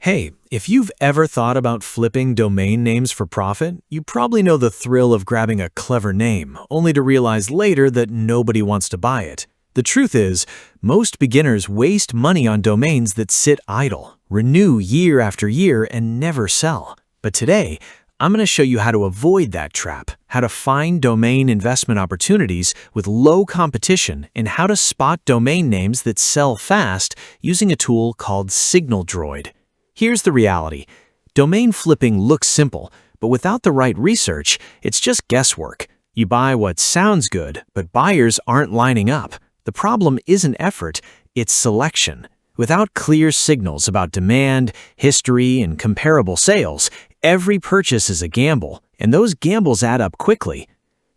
Hey, if you've ever thought about flipping domain names for profit, you probably know the thrill of grabbing a clever name, only to realize later that nobody wants to buy it. The truth is, most beginners waste money on domains that sit idle, renew year after year, and never sell. But today, I'm going to show you how to avoid that trap, how to find domain investment opportunities with low competition, and how to spot domain names that sell fast using a tool called Signal Droid. Here's the reality. Domain flipping looks simple, but without the right research, it's just guesswork. You buy what sounds good, but buyers aren't lining up. The problem isn't effort, it's selection. Without clear signals about demand, history, and comparable sales, every purchase is a gamble, and those gambles add up quickly.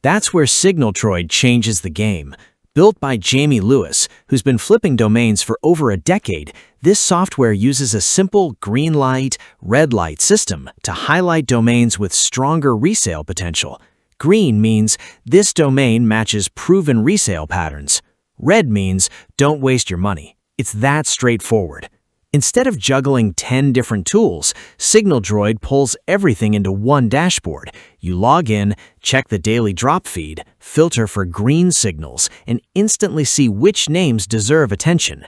That's where Signal Droid changes the game. Built by Jamie Lewis, who's been flipping domains for over a decade, this software uses a simple green light, red light system to highlight domains with stronger resale potential. Green means this domain matches proven resale patterns. Red means don't waste your money. It's that straightforward. Instead of juggling 10 different tools, Signal Droid pulls everything into one dashboard. You log in, check the daily drop feed, filter for green signals, and instantly see which names deserve attention.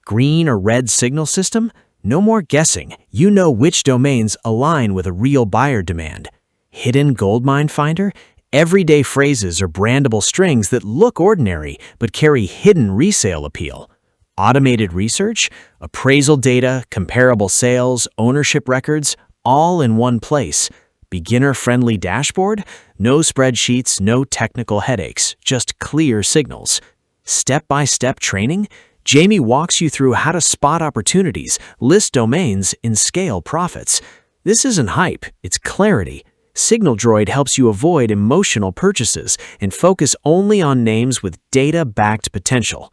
Green or red signal system? No more guessing. You know which domains align with a real buyer demand. Hidden goldmine finder? Everyday phrases or brandable strings that look ordinary but carry hidden resale appeal. Automated research, appraisal data, comparable sales, ownership records, all in one place. Beginner-friendly dashboard? No spreadsheets, no technical headaches, just clear signals. Step-by-step training? Jamie walks you through how to spot opportunities, list domains, and scale profits. This isn't hype, it's clarity. Signal Droid helps you avoid emotional purchases and focus only on names with data-backed potential.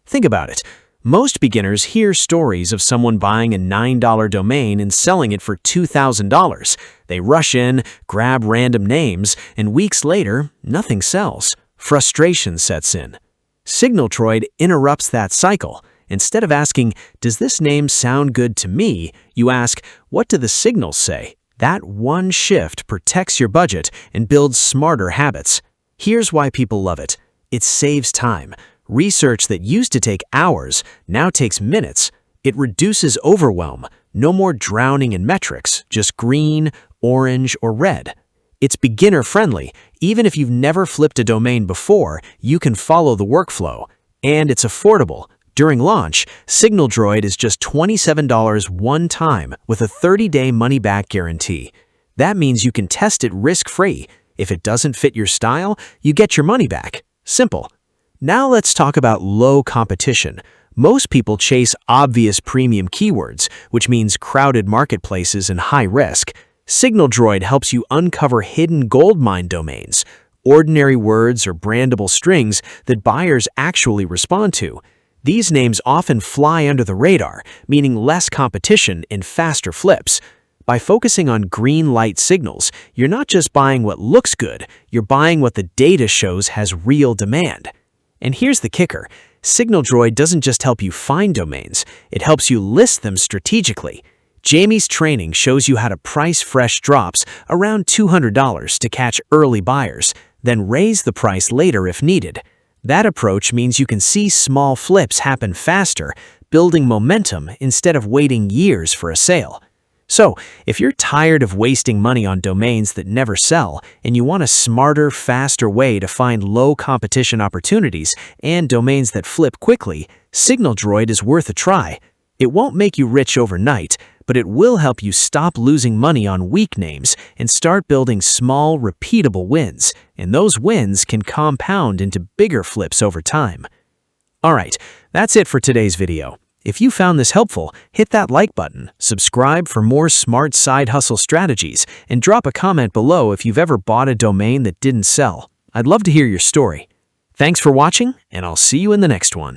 Think about it. Most beginners hear stories of someone buying a $9 domain and selling it for $2,000. They rush in, grab random names, and weeks later, nothing sells. Frustration sets in. Signal Droid interrupts that cycle. Instead of asking, "Does this name sound good to me?" you ask, "What do the signals say?" That one shift protects your budget and builds smarter habits. Here's why people love it. It saves time. Research that used to take hours now takes minutes. It reduces overwhelm. No more drowning in metrics, just green, orange, or red. It's beginner-friendly. Even if you've never flipped a domain before, you can follow the workflow. And it's affordable. During launch, Signal Droid is just $27 one time with a 30-day money-back guarantee. That means you can test it risk-free. If it doesn't fit your style, you get your money back. Simple. Now let's talk about low competition. Most people chase obvious premium keywords, which means crowded marketplaces and high risk. Signal Droid helps you uncover hidden goldmine domains, ordinary words or brandable strings that buyers actually respond to. These names often fly under the radar, meaning less competition and faster flips. By focusing on green light signals, you're not just buying what looks good, you're buying what the data shows has real demand. And here's the kicker. Signal Droid doesn't just help you find domains, it helps you list them strategically. Jamie's training shows you how to price fresh drops around $200 to catch early buyers, then raise the price later if needed. That approach means you can see small flips happen faster, building momentum instead of waiting years for a sale. So, if you're tired of wasting money on domains that never sell, and you want a smarter, faster way to find low-competition opportunities and domains that flip quickly, Signal Droid is worth a try. It won't make you rich overnight, but it will help you stop losing money on weak names and start building small, repeatable wins, and those wins can compound into bigger flips over time. Alright, that's it for today's video. If you found this helpful, hit that like button, subscribe for more smart side hustle strategies, and drop a comment below if you've ever bought a domain that didn't sell. I'd love to hear your story. Thanks for watching, and I'll see you in the next one.